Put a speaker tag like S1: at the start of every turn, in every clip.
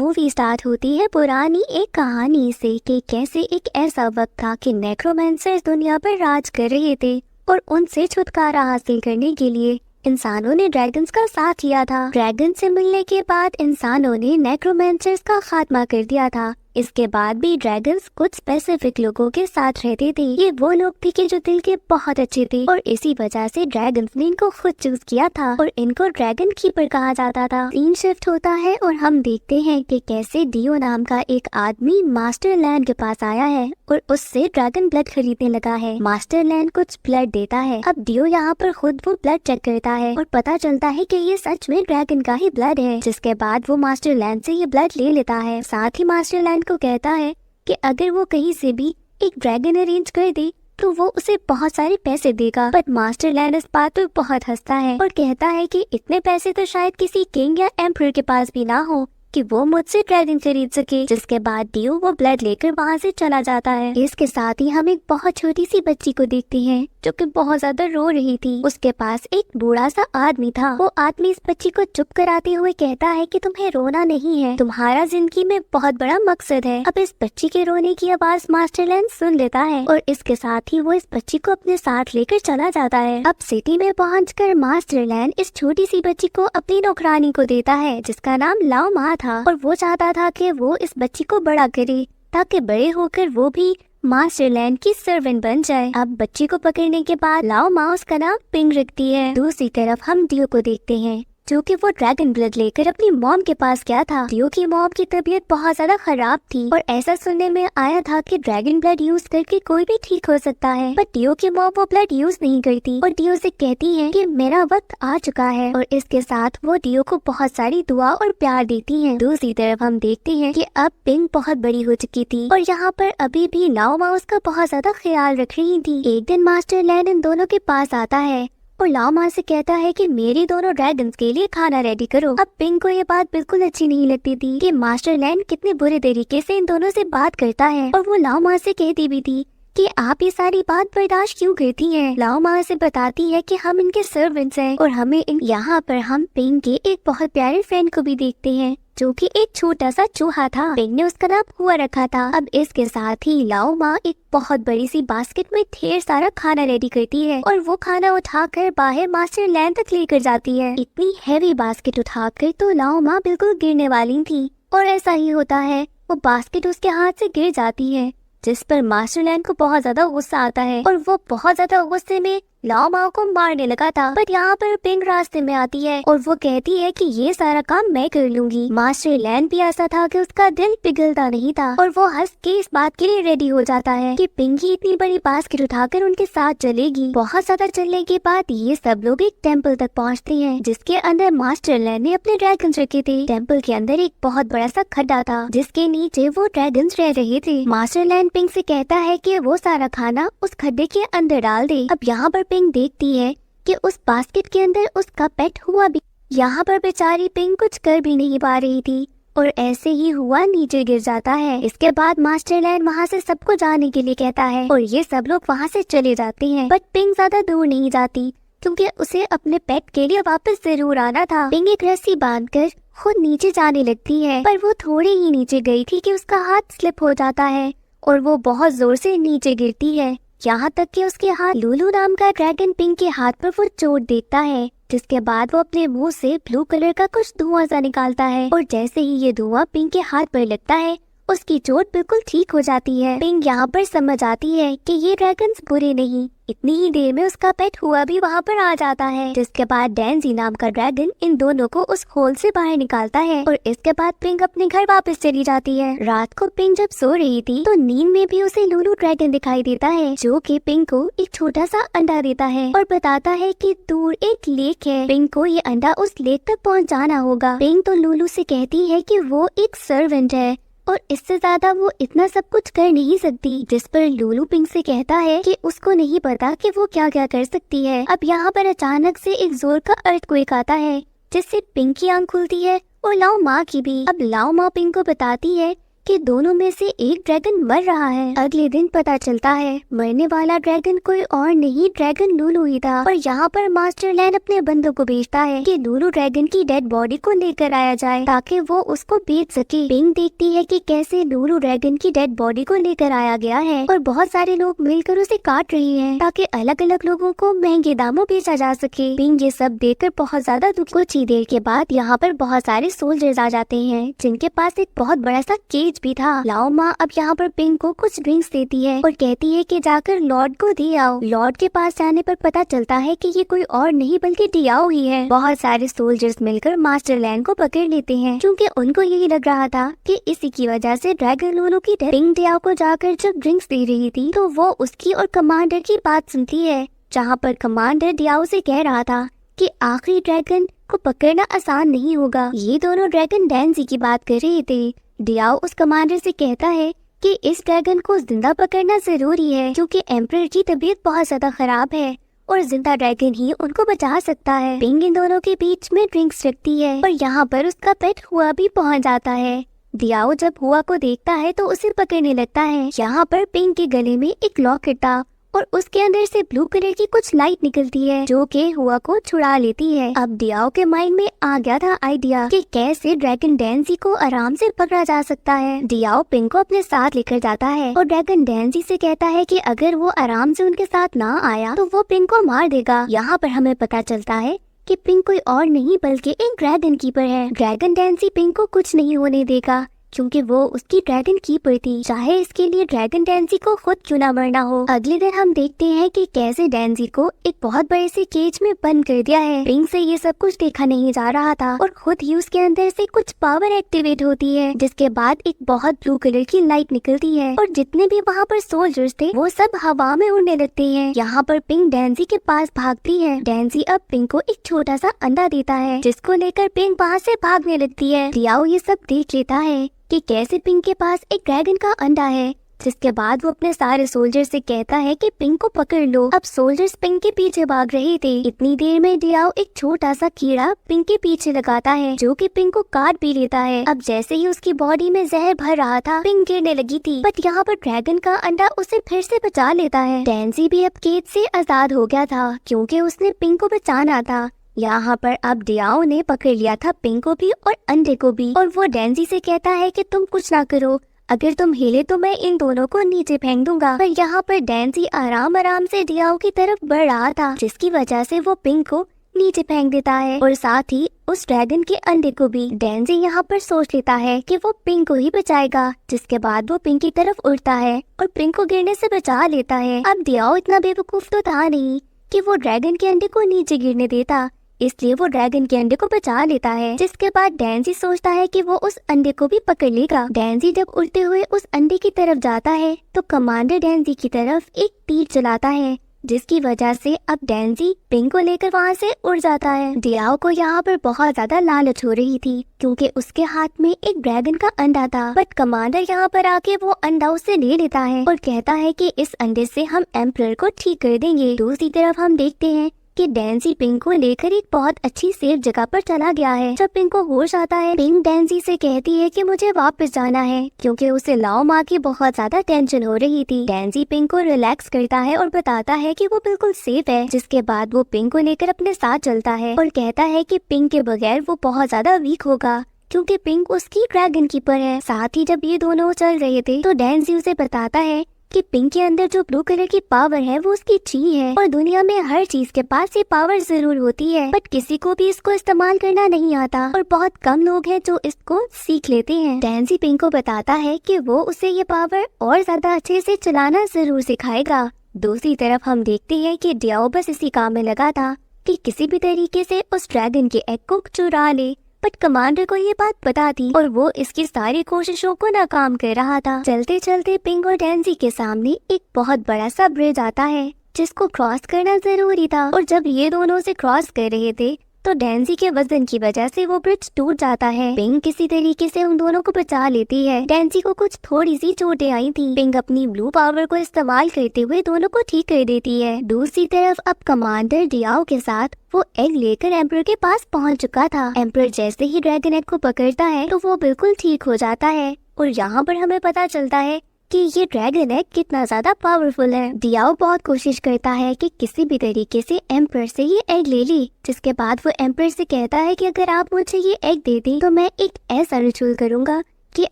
S1: Movie start होती है पुरानी एक कहानी से कि कैसे एक ऐसा वक्त था कि नेक्रोमेंसर्स दुनिया पर राज कर रहे थे और उनसे छुटकारा हासिल करने के लिए इंसानों ने ड्रैगन्स का साथ लिया था। ड्रैगन से मिलने के बाद इंसानों ने नेक्रोमेंसर्स का खात्मा कर दिया था। इसके बाद भी ड्रैगन्स कुछ स्पेसिफिक लोगों के साथ रहते थे। ये वो लोग थे कि जो दिल के बहुत अच्छे थे और इसी वजह से ड्रैगन्स ने इनको खुद चूज किया था और इनको ड्रैगन कीपर कहा जाता था। सीन शिफ्ट होता है और हम देखते हैं कि कैसे डियो नाम का एक आदमी मास्टर लैंड के पास आया है और उससे ड्रैगन ब्लड खरीदने लगा है। मास्टर लैंड कुछ ब्लड देता है। अब डियो यहाँ पर खुद वो ब्लड चेक करता है और पता चलता है कि ये सच में ड्रैगन का ही ब्लड है, जिसके बाद वो मास्टर लैंड से ये ब्लड ले लेता है। साथ ही मास्टर लैंड को कहता है कि अगर वो कहीं से भी एक ड्रैगन अरेंज कर दे तो वो उसे बहुत सारे पैसे देगा। बट मास्टर लैंड इस बात पर बहुत हंसता है और कहता है कि इतने पैसे तो शायद किसी किंग या एम्परर के पास भी ना हो कि वो मुझसे ड्रैगन खरीद सके। जिसके बाद डियो वो ब्लड लेकर वहाँ से चला जाता है। इसके साथ ही हम एक बहुत छोटी सी बच्ची को देखते हैं जो कि बहुत ज्यादा रो रही थी। उसके पास एक बूढ़ा सा आदमी था। वो आदमी इस बच्ची को चुप कराते हुए कहता है कि तुम्हें रोना नहीं है, तुम्हारा जिंदगी में बहुत बड़ा मकसद है। अब इस बच्ची के रोने की आवाज मास्टर लैंड सुन लेता है और इसके साथ ही वो इस बच्ची को अपने साथ लेकर चला जाता है। अब सिटी में पहुंचकर मास्टर लैंड इस छोटी सी बच्ची को अपनी नौकरानी को देता है जिसका नाम लाओ मा था और वो चाहता था कि वो इस बच्ची को बड़ा करे ताकि बड़े होकर वो भी मास्टर लैंड की सर्वेंट बन जाए। अब बच्ची को पकड़ने के बाद लाओ मा उसका नाम पिंग रखती है। दूसरी तरफ हम डियो को देखते हैं जो कि वो ड्रैगन ब्लड लेकर अपनी मॉम के पास गया था। डियो की मॉम की तबीयत बहुत ज्यादा खराब थी और ऐसा सुनने में आया था कि ड्रैगन ब्लड यूज करके कोई भी ठीक हो सकता है। बट डियो की मॉम वो ब्लड यूज नहीं करती और डियो से कहती है कि मेरा वक्त आ चुका है और इसके साथ वो डियो को बहुत सारी दुआ और प्यार देती है। दूसरी तरफ हम देखते हैं कि अब पिंग बहुत बड़ी हो चुकी थी और यहाँ पर अभी भी लाओ मा उसका बहुत ज्यादा ख्याल रख रही थी। एक दिन मास्टर लैंड इन दोनों के पास आता है और लाओ मा से कहता है कि मेरी दोनों ड्रैगन्स के लिए खाना रेडी करो। अब पिंग को ये बात बिल्कुल अच्छी नहीं लगती थी कि मास्टर लैंड कितने बुरे तरीके से इन दोनों से बात करता है और वो लाओ मा से कहती भी थी कि आप ये सारी बात बर्दाश्त क्यों करती हैं। लाओ मा से बताती है कि हम इनके सर्वेंट्स हैं और हमें यहाँ पर हम पिंग के एक बहुत प्यारे फ्रेंड को भी देखते हैं जो कि एक छोटा सा चूहा था। पिंग ने उसका नाम हुआ रखा था। अब इसके साथ ही लाओ मा एक बहुत बड़ी सी बास्केट में ढेर सारा खाना रेडी करती है और वो खाना उठाकर बाहर मास्टर लैंड तक लेकर जाती है। इतनी हैवी बास्केट उठाकर तो लाओ मा बिल्कुल गिरने वाली थी और ऐसा ही होता है, वो बास्केट उसके हाथ से गिर जाती है जिस पर मास्टर लैंड को बहुत ज्यादा गुस्सा आता है और वो बहुत ज्यादा गुस्से में लाओ मा को मारने लगा था। बट यहाँ पर पिंग रास्ते में आती है और वो कहती है कि ये सारा काम मैं कर लूंगी। मास्टर लैंड भी ऐसा था कि उसका दिल पिघलता नहीं था और वो हंस के इस बात के लिए रेडी हो जाता है कि पिंग ही इतनी बड़ी बास्केट उठाकर उनके साथ चलेगी। बहुत ज्यादा चलने के बाद ये सब लोग एक टेम्पल तक पहुँचते हैं जिसके अंदर मास्टर लैंड ने अपने ड्रैगन्स रखे थे। टेम्पल के अंदर एक बहुत बड़ा सा खड्डा था जिसके नीचे वो ड्रैगन्स रह रहे थे। मास्टर लैंड पिंग से कहता है कि वो सारा खाना उस खड्डे के अंदर डाल दे। अब यहाँ पर पिंग देखती है कि उस बास्केट के अंदर उसका पेट हुआ भी। यहाँ पर बेचारी पिंग कुछ कर भी नहीं पा रही थी और ऐसे ही हुआ नीचे गिर जाता है। इसके बाद मास्टर लैंड वहाँ से सबको जाने के लिए कहता है और ये सब लोग वहाँ से चले जाते हैं। बट पिंग ज्यादा दूर नहीं जाती क्योंकि उसे अपने पेट के लिए वापस जरूर आना था। पिंग एक रस्सी बांधकर खुद नीचे जाने लगती है पर वो थोड़ी ही नीचे गई थी कि उसका हाथ स्लिप हो जाता है और वो बहुत जोर से नीचे गिरती है, यहाँ तक कि उसके हाथ लूलू नाम का ड्रैगन पिंग के हाथ पर वो चोट देता है। जिसके बाद वो अपने मुंह से ब्लू कलर का कुछ धुआं सा निकालता है और जैसे ही ये धुआं पिंग के हाथ पर लगता है उसकी चोट बिल्कुल ठीक हो जाती है। पिंग यहाँ पर समझ आती है कि ये ड्रैगन्स बुरे नहीं। इतनी ही देर में उसका पेट हुआ भी वहाँ पर आ जाता है जिसके बाद डैंजी नाम का ड्रैगन इन दोनों को उस होल से बाहर निकालता है और इसके बाद पिंग अपने घर वापस चली जाती है। रात को पिंग जब सो रही थी तो नींद में भी उसे लूलू ड्रैगन दिखाई देता है जो कि पिंग को एक छोटा सा अंडा देता है और बताता है कि दूर एक लेक है, पिंग को ये अंडा उस लेक तक पहुँचाना होगा। पिंग तो लूलू से कहती है कि वो एक सर्वेंट है और इससे ज्यादा वो इतना सब कुछ कर नहीं सकती, जिस पर लूलू पिंग से कहता है कि उसको नहीं पता कि वो क्या क्या कर सकती है। अब यहाँ पर अचानक से एक जोर का अर्थक्वेक आता है जिससे पिंग की आंख खुलती है और लाओ मा की भी। अब लाओ मा पिंग को बताती है कि दोनों में से एक ड्रैगन मर रहा है। अगले दिन पता चलता है मरने वाला ड्रैगन कोई और नहीं, ड्रैगन लूलू ही था। और यहाँ पर मास्टर लैन अपने बंदों को भेजता है कि लूलू ड्रैगन की डेड बॉडी को लेकर आया जाए ताकि वो उसको बेच सके। पिंक देखती है कि कैसे लूलू ड्रैगन की डेड बॉडी को लेकर आया गया है और बहुत सारे लोग मिलकर उसे काट रहे हैं ताकि अलग अलग लोगों को महंगे दामों बेचा जा सके। पिंक ये सब देखकर बहुत ज्यादा दुख। कुछ ही देर के बाद यहाँ पर बहुत सारे सोल्जर्स आ जाते हैं जिनके पास एक बहुत बड़ा सा केज भी था। लाओ माँ अब यहाँ पर पिंक को कुछ ड्रिंक्स देती है और कहती है कि जाकर लॉर्ड को दे आओ। लॉर्ड के पास जाने पर पता चलता है कि ये कोई और नहीं बल्कि डियाओ ही है। बहुत सारे सोल्जर्स मिलकर मास्टर लैन को पकड़ लेते हैं क्योंकि उनको यही लग रहा था कि इसी की वजह से ड्रैगन लूलू की डेथ। पिंक डियाओ को जाकर जब ड्रिंक्स दे रही थी तो वो उसकी और कमांडर की बात सुनती है, जहाँ पर कमांडर डियाओ से कह रहा था कि आखिरी ड्रैगन को पकड़ना आसान नहीं होगा। ये दोनों ड्रैगन डैंसी की बात कर रहे थे। डियाओ उस कमांडर से कहता है कि इस ड्रैगन को जिंदा पकड़ना जरूरी है क्योंकि एम्परर की तबीयत बहुत ज्यादा खराब है और जिंदा ड्रैगन ही उनको बचा सकता है। पिंक इन दोनों के बीच में ड्रिंक्स रखती है और यहाँ पर उसका पेट हुआ भी पहुँच जाता है। डियाओ जब हुआ को देखता है तो उसे पकड़ने लगता है। यहाँ पर पिंक के गले में एक लॉकेट था और उसके अंदर से ब्लू कलर की कुछ लाइट निकलती है जो कि हुआ को छुड़ा लेती है। अब डियाओ के माइंड में आ गया था आइडिया कि कैसे ड्रैगन डैंसी को आराम से पकड़ा जा सकता है। डियाओ पिंक को अपने साथ लेकर जाता है और ड्रैगन डैंसी से कहता है कि अगर वो आराम से उनके साथ ना आया तो वो पिंक को मार देगा। यहाँ पर हमें पता चलता है कि पिंक कोई और नहीं बल्कि एक ड्रैगन कीपर है। ड्रैगन डैंसी पिंक को कुछ नहीं होने देगा क्योंकि वो उसकी ड्रैगन कीपर थी, चाहे इसके लिए ड्रैगन डैंसी को खुद क्यों ना मरना हो। अगले दिन हम देखते हैं कि कैसे डैंसी को एक बहुत बड़े से केज में बंद कर दिया है। पिंक से ये सब कुछ देखा नहीं जा रहा था और खुद ही उसके अंदर से कुछ पावर एक्टिवेट होती है जिसके बाद एक बहुत ब्लू कलर की लाइट निकलती है और जितने भी वहाँ पर सोल्जर्स थे वो सब हवा में उड़ने लगते हैं। यहाँ पर पिंक डैंसी के पास भागती है। डैंसी अब पिंक को एक छोटा सा अंडा देता है जिसको लेकर पिंक वहाँ से भागने लगती है। डियाओ ये सब देख लेता है कि कैसे पिंक के पास एक ड्रैगन का अंडा है, जिसके बाद वो अपने सारे सोल्जर से कहता है कि पिंक को पकड़ लो। अब सोल्जर्स पिंक के पीछे भाग रहे थे। इतनी देर में डियाओ एक छोटा सा कीड़ा पिंक के पीछे लगाता है जो कि पिंक को काट भी लेता है। अब जैसे ही उसकी बॉडी में जहर भर रहा था पिंक गिरने लगी थी, बट यहाँ पर ड्रैगन का अंडा उसे फिर से बचा लेता है। डैंसी भी अब केज से आजाद हो गया था क्योंकि उसने पिंक को बचाना था। यहाँ पर अब डियाओ ने पकड़ लिया था पिंक को भी और अंडे को भी और वो डैंसी से कहता है कि तुम कुछ ना करो, अगर तुम हिले तो मैं इन दोनों को नीचे फेंक दूंगा। पर यहाँ पर डैंसी आराम आराम से डियाओ की तरफ बढ़ रहा था जिसकी वजह से वो पिंक को नीचे फेंक देता है और साथ ही उस ड्रैगन के अंडे को भी। डैंसी यहाँ पर सोच लेता है कि वो पिंक को ही बचाएगा, जिसके बाद वो पिंक की तरफ उड़ता है और पिंक को गिरने से बचा लेता है। अब डियाओ इतना बेवकूफ तो था नहीं कि वो ड्रैगन के अंडे को नीचे गिरने देता, इसलिए वो ड्रैगन के अंडे को बचा लेता है। जिसके बाद डैंसी सोचता है कि वो उस अंडे को भी पकड़ लेगा। डैंसी जब उड़ते हुए उस अंडे की तरफ जाता है तो कमांडर डैंसी की तरफ एक तीर चलाता है जिसकी वजह से अब डैंसी पिंक को लेकर वहाँ से उड़ जाता है। डियाओ को यहाँ पर बहुत ज्यादा लालच हो रही थी क्योंकि उसके हाथ में एक ड्रैगन का अंडा था, बट कमांडर यहाँ पर आके वो अंडा उससे ले लेता है और कहता है कि इस अंडे से हम एम्परर को ठीक कर देंगे। दूसरी तरफ हम देखते हैं कि डैंसी पिंक को लेकर एक बहुत अच्छी सेफ जगह पर चला गया है। जब पिंक को होश आता है पिंक डैंसी से कहती है कि मुझे वापस जाना है क्योंकि उसे लाओ माँ की बहुत ज्यादा टेंशन हो रही थी। डैंसी पिंक को रिलैक्स करता है और बताता है कि वो बिल्कुल सेफ है। जिसके बाद वो पिंक को लेकर अपने साथ चलता है और कहता है कि पिंक के बगैर वो बहुत ज्यादा वीक होगा क्योंकि पिंक उसकी ड्रैगन कीपर है। साथ ही जब ये दोनों चल रहे थे तो डैंसी उसे बताता है कि पिंक के अंदर जो ब्लू कलर की पावर है वो उसकी ची है और दुनिया में हर चीज के पास ये पावर जरूर होती है, बट किसी को भी इसको इस्तेमाल करना नहीं आता और बहुत कम लोग हैं जो इसको सीख लेते हैं। डैंसी पिंक को बताता है कि वो उसे ये पावर और ज्यादा अच्छे से चलाना जरूर सिखाएगा। दूसरी तरफ हम देखते हैं कि डियाओ बस इसी काम में लगा था कि किसी भी तरीके से उस ड्रैगन के एग को चुरा ले, बट कमांडर को ये बात पता थी और वो इसकी सारी कोशिशों को नाकाम कर रहा था। चलते चलते पिंक और डैंसी के सामने एक बहुत बड़ा सा ब्रिज आता है जिसको क्रॉस करना जरूरी था और जब ये दोनों से क्रॉस कर रहे थे तो डैंसी के वजन की वजह से वो ब्रिज टूट जाता है। पिंक किसी तरीके से उन दोनों को बचा लेती है। डैंसी को कुछ थोड़ी सी चोटें आई थी। पिंक अपनी ब्लू पावर को इस्तेमाल करते हुए दोनों को ठीक कर देती है। दूसरी तरफ अब कमांडर डियाओ के साथ वो एग लेकर एम्परर के पास पहुंच चुका था। एम्परर जैसे ही ड्रैगन एग को पकड़ता है तो वो बिल्कुल ठीक हो जाता है और यहाँ पर हमें पता चलता है कि ये ड्रैगन एग कितना ज्यादा पावरफुल है। डियाओ बहुत कोशिश करता है कि किसी भी तरीके से एम्पर से ये एग ले ली, जिसके बाद वो एम्पर से कहता है कि अगर आप मुझे ये एग दे दी तो मैं एक ऐसा रिचुअल करूंगा कि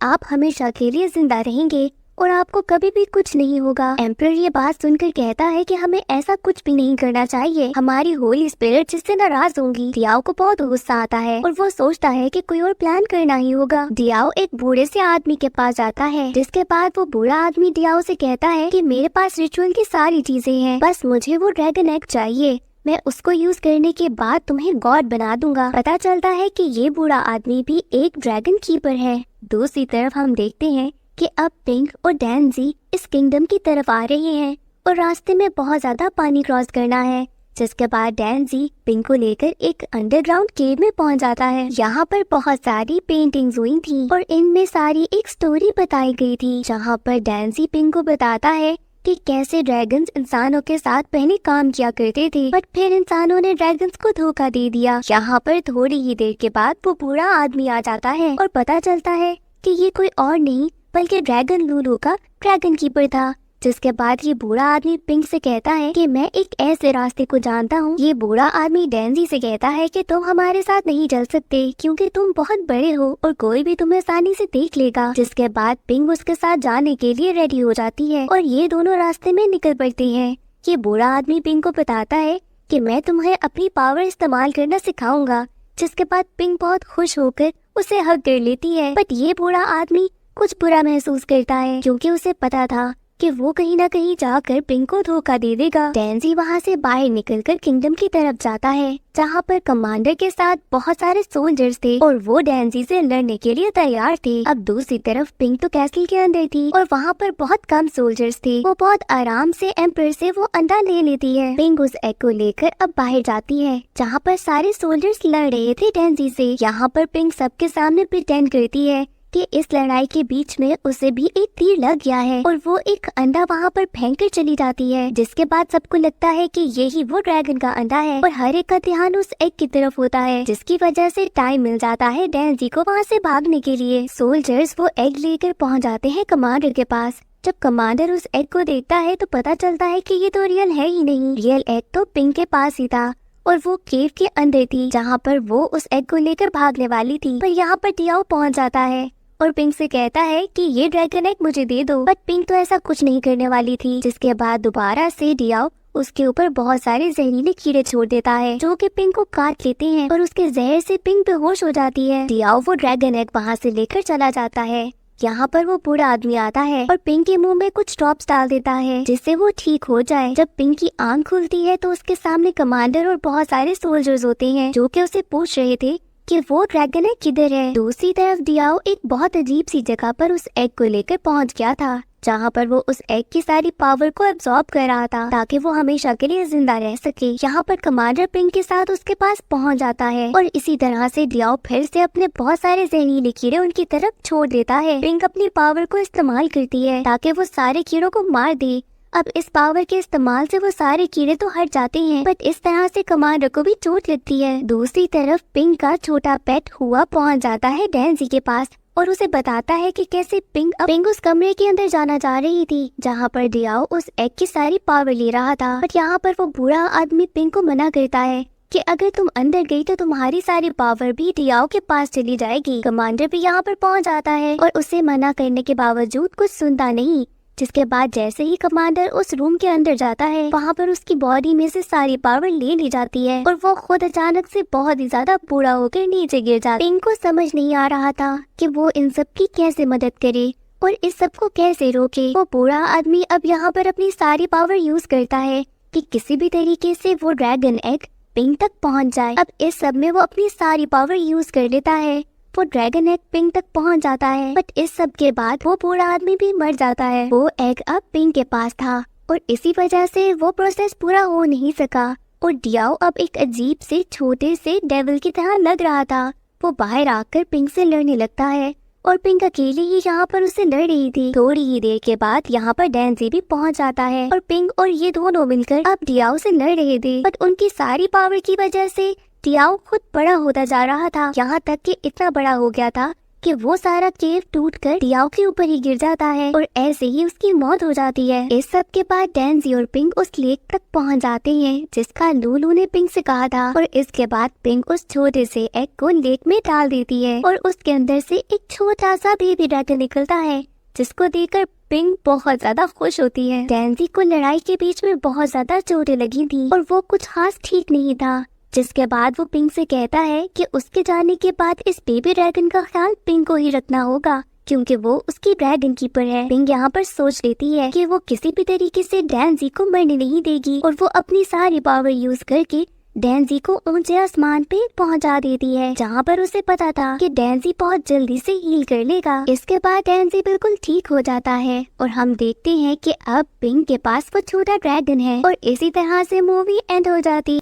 S1: आप हमेशा के लिए जिंदा रहेंगे और आपको कभी भी कुछ नहीं होगा। एम्पर ये बात सुनकर कहता है कि हमें ऐसा कुछ भी नहीं करना चाहिए, हमारी होली स्पिरिट जिससे नाराज होंगी। डियाओ को बहुत गुस्सा आता है और वो सोचता है कि कोई और प्लान करना ही होगा। डियाओ एक बूढ़े से आदमी के पास जाता है, जिसके बाद वो बूढ़ा आदमी डियाओ से कहता है कि मेरे पास रिचुअल की सारी चीजें हैं, बस मुझे वो ड्रैगन एग चाहिए, मैं उसको यूज करने के बाद तुम्हें गॉड बना दूंगा। पता चलता है कि ये बूढ़ा आदमी भी एक ड्रैगन कीपर है। दूसरी तरफ हम देखते हैं कि अब पिंक और डैन्जी इस किंगडम की तरफ आ रहे हैं और रास्ते में बहुत ज्यादा पानी क्रॉस करना है, जिसके बाद डैन्जी पिंक को लेकर एक अंडरग्राउंड केव में पहुंच जाता है। यहाँ पर बहुत सारी पेंटिंग्स हुई थी और इनमें सारी एक स्टोरी बताई गई थी, जहाँ पर डैन्जी पिंक को बताता है कि कैसे ड्रैगन्स इंसानों के साथ पहले काम किया करते थे, बट फिर इंसानों ने ड्रैगन्स को धोखा दे दिया। यहाँ पर थोड़ी ही देर के बाद वो बूढ़ा आदमी आ जाता है और पता चलता है कि ये कोई और नहीं बल्कि ड्रैगन लूलू का ड्रैगन कीपर था। जिसके बाद ये बूढ़ा आदमी पिंक से कहता है कि मैं एक ऐसे रास्ते को जानता हूँ। ये बूढ़ा आदमी डैन्जी से कहता है कि तुम हमारे साथ नहीं चल सकते क्योंकि तुम बहुत बड़े हो और कोई भी तुम्हें आसानी से देख लेगा। जिसके बाद पिंक उसके साथ जाने के लिए रेडी हो जाती है और ये दोनों रास्ते में निकल पड़ते हैं। ये बूढ़ा आदमी पिंक को बताता है कि मैं तुम्हें अपनी पावर इस्तेमाल करना सिखाऊंगा, जिसके बाद पिंक बहुत खुश होकर उसे हग कर लेती है। बट ये बूढ़ा आदमी कुछ बुरा महसूस करता है क्योंकि उसे पता था कि वो कहीं ना कहीं जाकर पिंक को धोखा दे देगा। डैन्जी वहाँ से बाहर निकलकर किंगडम की तरफ जाता है, जहाँ पर कमांडर के साथ बहुत सारे सोल्जर्स थे और वो डैन्जी से लड़ने के लिए तैयार थे। अब दूसरी तरफ पिंक तो कैसल के अंदर थी और वहाँ पर बहुत कम सोल्जर्स थे। वो बहुत आराम से एम्पर से वो अंडा ले लेती है। पिंक उस एग को लेकर अब बाहर जाती है, जहाँ पर सारे सोल्जर्स लड़ रहे थे डैन्जी से। यहाँ पर पिंक सबके सामने प्रिटेंड करती है कि इस लड़ाई के बीच में उसे भी एक तीर लग गया है और वो एक अंडा वहाँ पर फेंक कर चली जाती है, जिसके बाद सबको लगता है कि यही वो ड्रैगन का अंडा है और हर एक का ध्यान उस एग की तरफ होता है, जिसकी वजह से टाइम मिल जाता है डैन्जी को वहाँ से भागने के लिए। सोल्जर्स वो एग लेकर पहुँच जाते हैं कमांडर के पास। जब कमांडर उस एग को देखता है तो पता चलता है कि ये तो रियल है ही नहीं, रियल एग तो पिंक के पास ही था और वो केव के अंदर थी, जहाँ पर वो उस एग को लेकर भागने वाली थी। पर यहाँ पर डियाओ पहुँच जाता है और पिंक से कहता है कि ये ड्रैगन एग मुझे दे दो, बट पिंक तो ऐसा कुछ नहीं करने वाली थी। जिसके बाद दोबारा से डियाओ उसके ऊपर बहुत सारे जहरीले कीड़े छोड़ देता है, जो कि पिंक को काट लेते हैं और उसके जहर से पिंक बेहोश हो जाती है। डियाओ वो ड्रैगन एग वहाँ से लेकर चला जाता है। यहाँ पर वो बूढ़ा आदमी आता है और पिंक के मुंह में कुछ ड्रॉप्स डाल देता है, जिससे वो ठीक हो जाए। जब पिंक की आंख खुलती है तो उसके सामने कमांडर और बहुत सारे सोल्जर्स होते हैं, जो कि उसे पूछ रहे थे कि वो ड्रैगन एग किधर है। दूसरी तरफ डियाओ एक बहुत अजीब सी जगह पर उस एग को लेकर पहुंच गया था, जहां पर वो उस एग की सारी पावर को एब्जॉर्ब कर रहा था ताकि वो हमेशा के लिए जिंदा रह सके। यहाँ पर कमांडर पिंक के साथ उसके पास पहुंच जाता है और इसी तरह से डियाओ फिर से अपने बहुत सारे जहरीले कीड़े उनकी तरफ छोड़ देता है। पिंक अपनी पावर को इस्तेमाल करती है ताकि वो सारे कीड़ों को मार दे। अब इस पावर के इस्तेमाल से वो सारे कीड़े तो हट जाते हैं, बट इस तरह से कमांडर को भी चोट लगती है। दूसरी तरफ पिंक का छोटा पेट हुआ पहुंच जाता है डैन्जी के पास और उसे बताता है कि कैसे पिंक उस कमरे के अंदर जाना चाह रही थी, जहां पर डियाओ उस एग की सारी पावर ले रहा था। बट यहाँ पर वो बूढ़ा आदमी पिंक को मना करता है कि अगर तुम अंदर गई तो तुम्हारी सारी पावर भी डियाओ के पास चली जाएगी। कमांडर भी यहाँ पर पहुँच जाता है और उसे मना करने के बावजूद कुछ सुनता नहीं। जिसके बाद जैसे ही कमांडर उस रूम के अंदर जाता है, वहाँ पर उसकी बॉडी में से सारी पावर ले ली जाती है और वो खुद अचानक से बहुत ही ज्यादा बूढ़ा होकर नीचे गिर जाता है। पिंक को समझ नहीं आ रहा था कि वो इन सब की कैसे मदद करे और इस सब को कैसे रोके। वो बूढ़ा आदमी अब यहाँ पर अपनी सारी पावर यूज करता है कि किसी भी तरीके से वो ड्रैगन एग पिंक तक पहुँच जाए। अब इस सब में वो अपनी सारी पावर यूज कर लेता है। वो ड्रैगन एग पिंक तक पहुंच जाता है, बट इस सब के बाद वो बूढ़ा आदमी भी मर जाता है। वो एग अब पिंक के पास था और इसी वजह से वो प्रोसेस पूरा हो नहीं सका और डियाओ अब एक अजीब से छोटे से डेविल की तरह लग रहा था। वो बाहर आकर पिंक से लड़ने लगता है और पिंक अकेली ही यहाँ पर उससे लड़ रही थी। थोड़ी ही देर के बाद यहाँ पर डैन्जी भी पहुँच जाता है और पिंक और ये दोनों मिलकर अब डियाओ से लड़ रहे थे, बट उनकी सारी पावर की वजह से डियाओ खुद बड़ा होता जा रहा था, यहाँ तक कि इतना बड़ा हो गया था कि वो सारा केव टूटकर डियाओ के ऊपर ही गिर जाता है और ऐसे ही उसकी मौत हो जाती है। इस सब के बाद डैन्जी और पिंक उस लेक तक पहुंच जाते हैं जिसका लूलू ने पिंक से कहा था और इसके बाद पिंक उस छोटे से एग को लेक में डाल देती है और उसके अंदर से एक छोटा सा बेबी ड्रैगन निकलता है जिसको देखकर पिंक बहुत ज्यादा खुश होती है। डैन्जी को लड़ाई के बीच में बहुत ज्यादा चोटें लगी थी और वो कुछ खास ठीक नहीं था, जिसके बाद वो पिंक से कहता है कि उसके जाने के बाद इस बेबी ड्रैगन का ख्याल पिंक को ही रखना होगा क्योंकि वो उसकी ड्रैगन कीपर है। पिंक यहाँ पर सोच लेती है कि वो किसी भी तरीके से डैन्जी को मरने नहीं देगी और वो अपनी सारी पावर यूज करके डैन्जी को ऊंचे आसमान पे पहुंचा देती है जहाँ पर उसे पता था कि डैन्जी बहुत जल्दी से हील कर लेगा। इसके बाद डैन्जी बिल्कुल ठीक हो जाता है और हम देखते हैं कि अब पिंक के पास वो छोटा ड्रैगन है और इसी तरह से मूवी एंड हो जाती है।